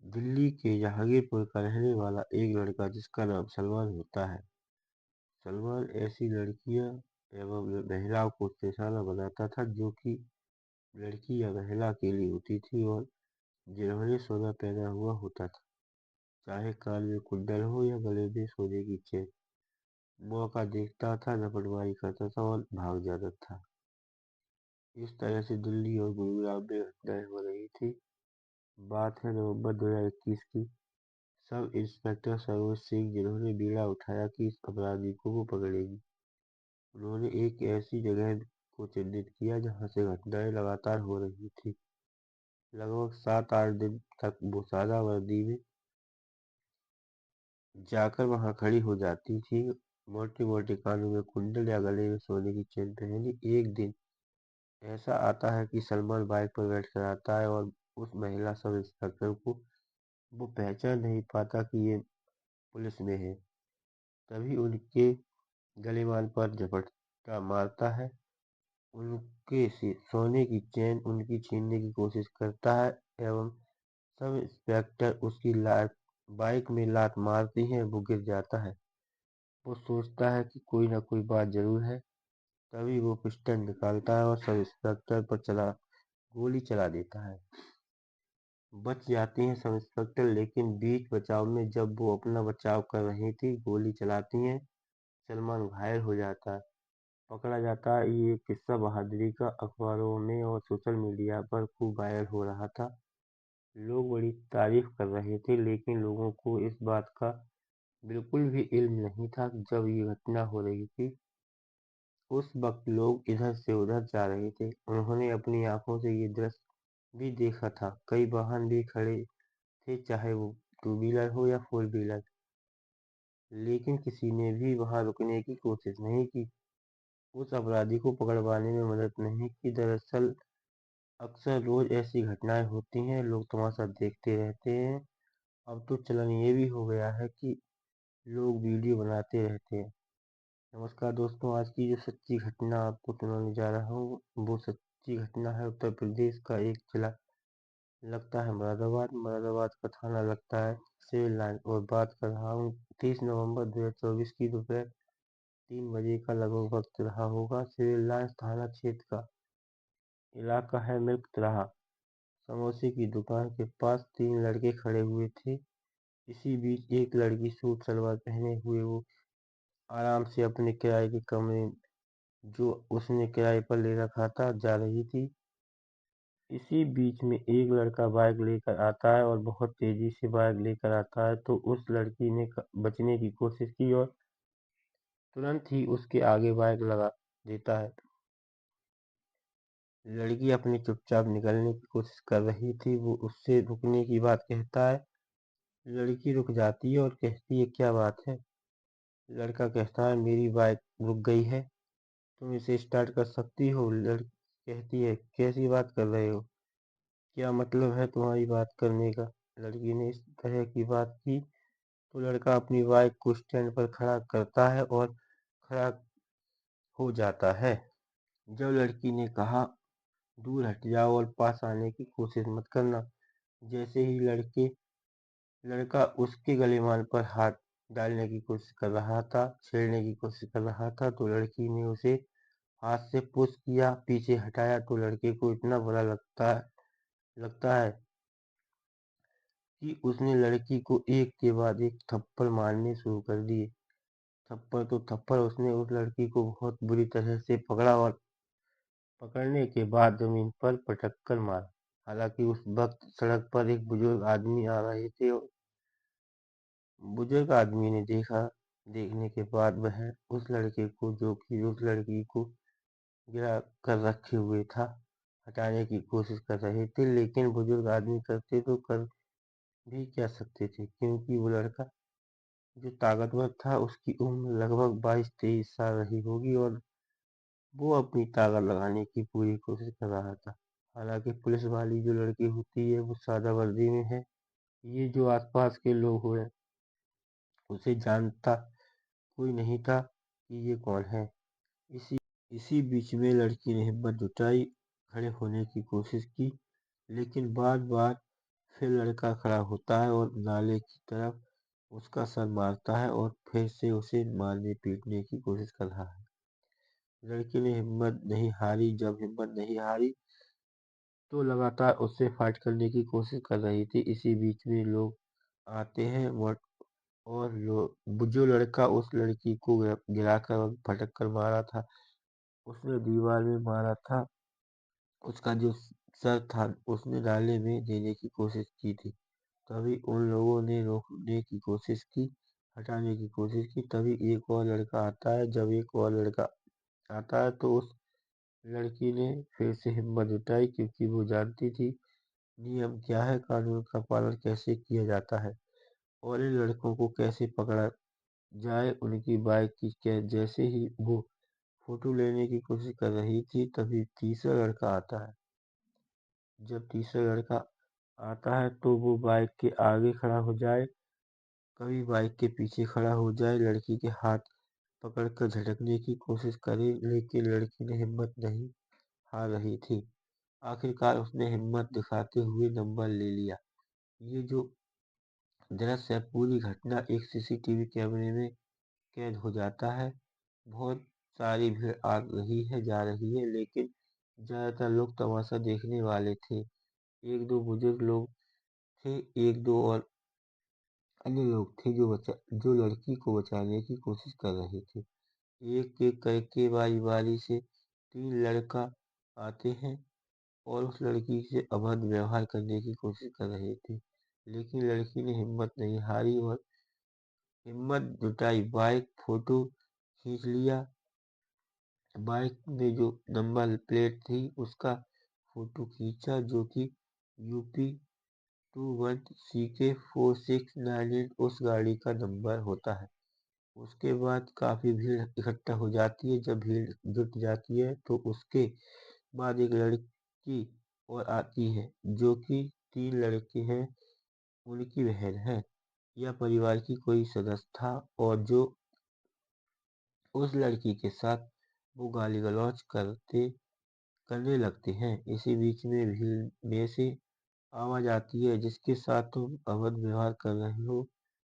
दिल्ली के जहांगीरपुर का रहने वाला एक लड़का जिसका नाम सलमान होता है। सलमान ऐसी लड़कियां एवं महिलाओं को निशाना बनाता था जो कि लड़की या महिला अकेली होती थी और जिन्होंने सोना पहना हुआ होता था, चाहे कान में कुंडल हो या गले में सोने की चेन। मौका देखता था, झपटमारी करता था और भाग जाता था। इस तरह से दिल्ली और गुरुग्राम में घटनाएं हो रही थी। बात है नवंबर 2021 की। सब इंस्पेक्टर सरोज सिंह, जिन्होंने बीड़ा उठाया कि इस अपराधी को वो पकड़ेगी, उन्होंने एक ऐसी जगह को चिन्हित किया जहां से घटनाएं लगातार हो रही थी। लगभग 7-8 दिन तक वो सादा वर्दी में जाकर वहां खड़ी हो जाती थी, मोटे मोटे कानों में कुंडल या गले में सोने की चेन पहनी। एक दिन ऐसा आता है कि सलमान बाइक पर बैठकर आता है और उस महिला सब इंस्पेक्टर को वो पहचान नहीं पाता कि ये पुलिस में है। तभी उनके गलेमाल पर झपट्टा मारता है, उनके सोने की चेन उनकी छीनने की कोशिश करता है एवं सब इंस्पेक्टर उसकी लात बाइक में लात मारती है, वो गिर जाता है। वो सोचता है कि कोई ना कोई बात जरूर है। तभी वो पिस्टल निकालता है और सब इंस्पेक्टर पर गोली चला देता है। बच जाती हैं सब इंस्पेक्टर, लेकिन बीच बचाव में जब वो अपना बचाव कर रही थी, गोली चलाती हैं, सलमान घायल हो जाता है, पकड़ा जाता है। ये किस्सा बहादुरी का अखबारों में और सोशल मीडिया पर खूब वायरल हो रहा था। लोग बड़ी तारीफ कर रहे थे, लेकिन लोगों को इस बात का बिल्कुल भी इल्म नहीं था कि जब ये घटना हो रही थी, उस वक्त लोग इधर से उधर जा रहे थे। उन्होंने अपनी आंखों से ये दृश्य भी देखा था। कई वाहन भी खड़े थे, चाहे वो टू व्हीलर हो या फोर व्हीलर, लेकिन किसी ने भी वहां रुकने की कोशिश नहीं की, उस अपराधी को पकड़वाने में मदद नहीं की। दरअसल अक्सर रोज ऐसी घटनाएं होती हैं, लोग तमाशा देखते रहते हैं। अब तो चलन ये भी हो गया है कि लोग वीडियो बनाते रहते हैं। नमस्कार दोस्तों, आज की जो सच्ची घटना आपको सुनाने जा रहा हूँ, वो सच्ची घटना है उत्तर प्रदेश का एक जिला लगता है मुरादाबाद। मुरादाबाद का थाना लगता है सिविल लाइन, और बात कर रहा हूँ 30 नवंबर 2024 की दोपहर 3 बजे का लगभग वक्त रहा होगा। सिविल लाइन थाना क्षेत्र का इलाका है मिल्क तिराहा। समोसे की दुकान के पास तीन लड़के खड़े हुए थे। इसी बीच एक लड़की सूट सलवार पहने हुए वो आराम से अपने किराए के कमरे, जो उसने किराए पर ले रखा था, जा रही थी। इसी बीच में एक लड़का बाइक लेकर आता है और बहुत तेजी से बाइक लेकर आता है, तो उस लड़की ने बचने की कोशिश की और तुरंत ही उसके आगे बाइक लगा देता है। लड़की अपनी चुपचाप निकलने की कोशिश कर रही थी, वो उससे रुकने की बात कहता है। लड़की रुक जाती है और कहती है, क्या बात है? लड़का कहता है, मेरी बाइक रुक गई है, तुम इसे स्टार्ट कर सकती हो? लड़की कहती है, कैसी बात कर रहे हो? क्या मतलब है तुम्हारी बात करने का? लड़की ने इस तरह की बात की तो लड़का अपनी बाइक को स्टैंड पर खड़ा करता है और खड़ा हो जाता है। जब लड़की ने कहा, दूर हट जाओ और पास आने की कोशिश मत करना, जैसे ही लड़का उसके गलेमाल पर हाथ डालने की कोशिश कर रहा था, छेड़ने की कोशिश कर रहा था, तो लड़की ने उसे हाथ से पुश किया, पीछे हटाया, तो लड़के को इतना बुरा लगता है कि उसने लड़की को एक के बाद एक थप्पड़ मारने शुरू कर दिए। थप्पड़ तो थप्पड़, उसने उस लड़की को बहुत बुरी तरह से पकड़ा और पकड़ने के बाद जमीन पर पटक कर मारा। हालांकि उस वक्त सड़क पर एक बुजुर्ग आदमी आ रहे थे। बुजुर्ग आदमी ने देखने के बाद वह उस लड़के को, जो कि उस लड़की को गिरा कर रखे हुए था, हटाने की कोशिश कर रहे थे। लेकिन बुजुर्ग आदमी करते तो कर भी क्या सकते थे, क्योंकि वो लड़का जो ताकतवर था, उसकी उम्र लगभग 22-23 साल रही होगी और वो अपनी ताकत लगाने की पूरी कोशिश कर रहा था। हालांकि पुलिस वाली जो लड़की होती है वो सादा वर्दी में है। ये जो आसपास के लोग हुए, उसे जानता कोई नहीं था कि ये कौन है। इसी इसी बीच में लड़की ने हिम्मत जुटाई, खड़े होने की कोशिश की, लेकिन बार बार फिर लड़का खड़ा होता है और नाले की तरफ उसका सर मारता है और फिर से उसे मारने पीटने की कोशिश कर रहा है। लड़की ने हिम्मत नहीं हारी। जब हिम्मत नहीं हारी तो लगातार उससे फाइट करने की कोशिश कर रही थी। इसी बीच में लोग आते हैं और जो लड़का उस लड़की को गिराकर और फटक कर मारा था, उसने दीवार में मारा था। उसका जो सर था उसने नाले में देने की कोशिश की थी। तभी उन लोगों ने रोकने की कोशिश की, हटाने की कोशिश की। तभी एक और लड़का आता है। जब एक और लड़का आता है तो उस लड़की ने फिर से हिम्मत जुटाई, क्योंकि वो जानती थी नियम क्या है, कानून का पालन कैसे किया जाता है और इन लड़कों को कैसे पकड़ा जाए। उनकी बाइक की जैसे ही वो फोटो लेने की कोशिश कर रही थी, तभी तीसरा लड़का आता है। जब तीसरा लड़का आता है तो वो बाइक के आगे खड़ा हो जाए, कभी बाइक के पीछे खड़ा हो जाए, लड़की के हाथ पकड़कर झटकने की कोशिश करे, लेकिन लड़की ने हिम्मत नहीं हार रही थी। आखिरकार उसने हिम्मत दिखाते हुए नंबर ले लिया। ये जो दृश्य है, पूरी घटना एक सीसीटीवी कैमरे में कैद हो जाता है। बहुत सारी भीड़ आ रही है, जा रही है, लेकिन ज्यादातर लोग तमाशा देखने वाले थे। एक दो बुजुर्ग लोग थे, एक दो और अन्य लोग थे जो लड़की को बचाने की कोशिश कर रहे थे। एक एक करके बारी बारी से तीन लड़का आते हैं और उस लड़की से अभद्र व्यवहार करने की कोशिश कर रहे थे, लेकिन लड़की ने हिम्मत नहीं हारी और हिम्मत जुटाई, बाइक फोटो खींच लिया। बाइक में जो नंबर प्लेट थी उसका फोटो खींचा, जो कि UP21CK4698 उस गाड़ी का नंबर होता है। उसके बाद काफी भीड़ इकट्ठा हो जाती है। जब भीड़ जुट जाती है तो उसके बाद एक लड़की और आती है, जो कि तीन लड़के हैं, उनकी बहन है या परिवार की कोई सदस्य था, और जो उस लड़की के साथ वो गाली गलौज करने लगते हैं। इसी बीच में भीड़ में से आवाज आती है, जिसके साथ तुम अभद्र व्यवहार कर रहे हो,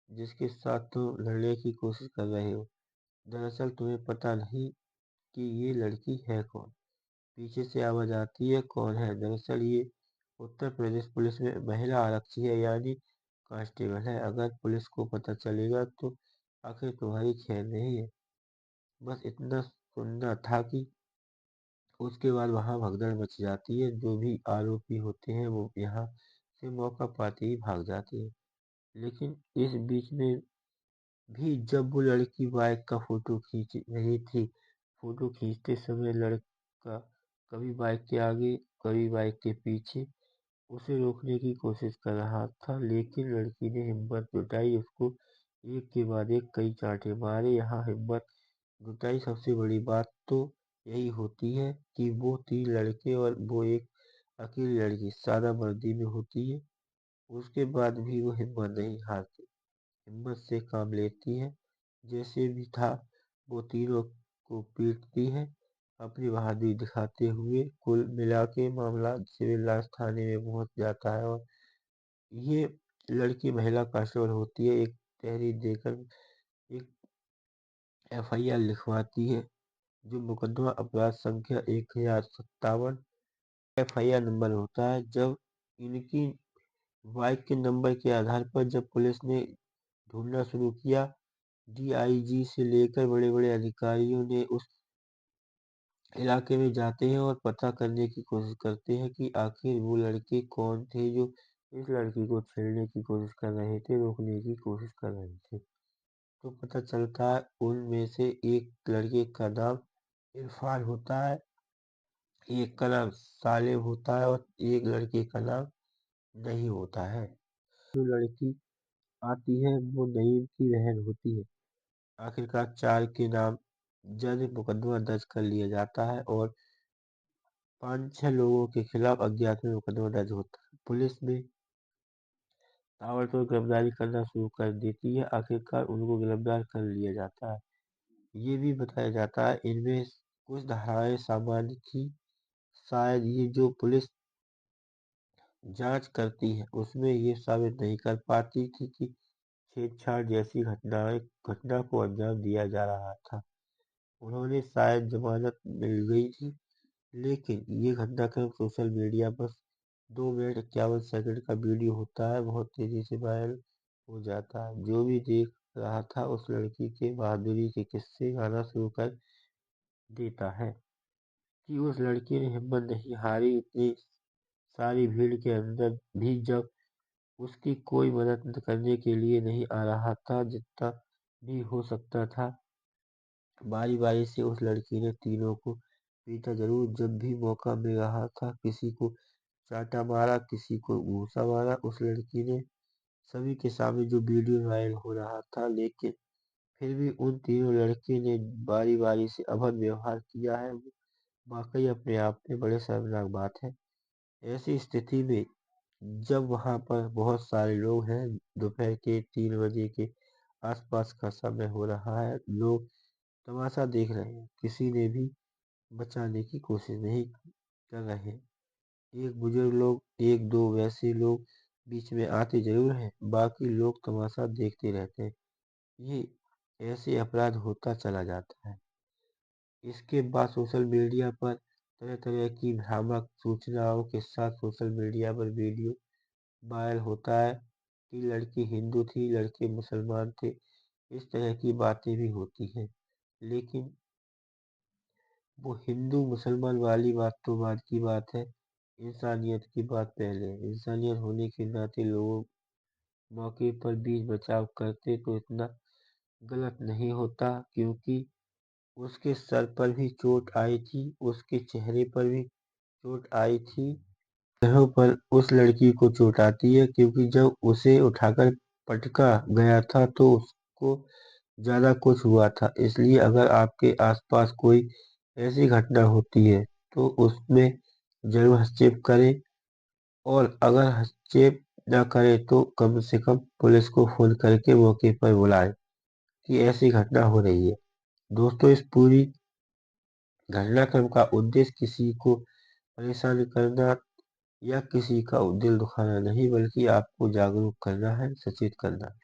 जिसके साथ तुम लड़ने की कोशिश कर रहे हो, दरअसल तुम्हें पता नहीं कि ये लड़की है कौन। पीछे से आवाज आती है, कौन है? दरअसल ये उत्तर प्रदेश पुलिस में महिला आरक्षी है, यानी कांस्टेबल है। अगर पुलिस को पता चलेगा तो आखिर तुम्हारी खैर नहीं है। बस इतना सुनना था कि उसके बाद वहां भगदड़ मच जाती है। जो भी आरोपी होते हैं वो यहाँ से मौका पाते ही भाग जाते हैं। लेकिन इस बीच में भी जब वो लड़की बाइक का फोटो खींच रही थी, फोटो खींचते समय लड़का कभी बाइक के आगे, कभी बाइक के पीछे उसे रोकने की कोशिश कर रहा था, लेकिन लड़की ने हिम्मत जुटाई, उसको एक के बाद एक कई चांटे मारे। यहाँ हिम्मत जुटाई सबसे बड़ी बात तो यही होती है कि वो तीन लड़के और वो एक अकेली लड़की सादा वर्दी में होती है। उसके बाद भी वो हिम्मत नहीं हारती, हिम्मत से काम लेती है। जैसे भी था वो तीनों को पीटती है, अपनी बहादुरी दिखाते हुए। कुल मिला के मामला सिविल लाइंस थाने में पहुंच जाता है और ये लड़की महिला कांस्टेबल होती है। एक तहरीर देकर एक FIR लिखवाती है, जो मुकदमा अपराध संख्या 1057 FIR नंबर होता है। जब इनकी बाइक के नंबर के आधार पर जब पुलिस ने ढूंढना शुरू किया, DIG से लेकर बड़े बड़े अधिकारियों ने उस इलाके में जाते हैं और पता करने की कोशिश करते हैं कि आखिर वो लड़के कौन थे जो इस लड़की को छेड़ने की कोशिश कर रहे थे, रोकने की कोशिश कर रहे थे। तो पता चलता है उनमें से एक लड़के का नाम इरफान होता है, एक का नाम सालिम होता है और एक लड़के का नाम नहीं होता है। जो लड़की आती है वो नईम की बहन होती है। आखिरकार चार के नाम जल्द मुकदमा दर्ज कर लिया जाता है और 5-6 लोगों के खिलाफ अज्ञात में मुकदमा दर्ज होता है। पुलिस भी ताबड़तोड़ गिरफ्तारी करना शुरू कर देती है। आखिरकार उनको गिरफ्तार कर लिया जाता है। ये भी बताया जाता है इनमें कुछ धाराएं सामान्य थी। शायद ये जो पुलिस जांच करती है, उसमें ये साबित नहीं कर पाती थी कि छेड़छाड़ जैसी घटना को अंजाम दिया जा रहा था। उन्होंने शायद जमानत मिल गई थी, लेकिन ये घटनाक्रम सोशल मीडिया पर 2 मिनट 51 सेकंड का वीडियो होता है, बहुत तेजी से वायरल हो जाता है। जो भी देख रहा था उस लड़की के बहादुरी के किस्से गाना शुरू कर देता है कि उस लड़की ने हिम्मत नहीं हारी। इतनी सारी भीड़ के अंदर भी जब उसकी कोई मदद करने के लिए नहीं आ रहा था, जितना भी हो सकता था, बारी बारी से उस लड़की ने तीनों को पीटा जरूर। जब भी मौका मिल रहा था, किसी को चांटा मारा, किसी को घूंसा मारा उस लड़की ने, सभी के सामने जो वीडियो वायरल हो रहा था। लेकिन फिर भी उन तीनों लड़के ने बारी बारी से अभद्र व्यवहार किया है, वो वाकई अपने आप में बड़े शर्मनाक बात है। ऐसी स्थिति में जब वहां पर बहुत सारे लोग हैं, दोपहर के 3 बजे के आसपास का समय हो रहा है, लोग तमाशा देख रहे हैं, किसी ने भी बचाने की कोशिश नहीं कर रहे। एक बुजुर्ग लोग, एक दो वैसे लोग बीच में आते जरूर हैं, बाकी लोग तमाशा देखते रहते हैं। ये ऐसे अपराध होता चला जाता है। इसके बाद सोशल मीडिया पर तरह तरह की भ्रामक सूचनाओं के साथ सोशल मीडिया पर वीडियो वायरल होता है कि लड़की हिंदू थी, लड़के मुसलमान थे। इस तरह की बातें भी होती हैं। लेकिन वो हिंदू मुसलमान वाली बात तो बाद की बात है, इंसानियत की बात पहले है। इंसानियत होने के नाते लोग मौके पर बीच बचाव करते तो इतना गलत नहीं होता, क्योंकि उसके सर पर भी चोट आई थी, उसके चेहरे पर भी चोट आई थी। जगहों पर उस लड़की को चोट आती है, क्योंकि जब उसे उठाकर पटका गया था तो उसको ज्यादा कुछ हुआ था। इसलिए अगर आपके आसपास कोई ऐसी घटना होती है तो उसमें जरूर हस्तक्षेप करें, और अगर हस्तक्षेप न करें तो कम से कम पुलिस को फोन करके मौके पर बुलाएं कि ऐसी घटना हो रही है। दोस्तों, इस पूरी घटनाक्रम का उद्देश्य किसी को परेशान करना या किसी का दिल दुखाना नहीं, बल्कि आपको जागरूक करना है, सचेत करना है।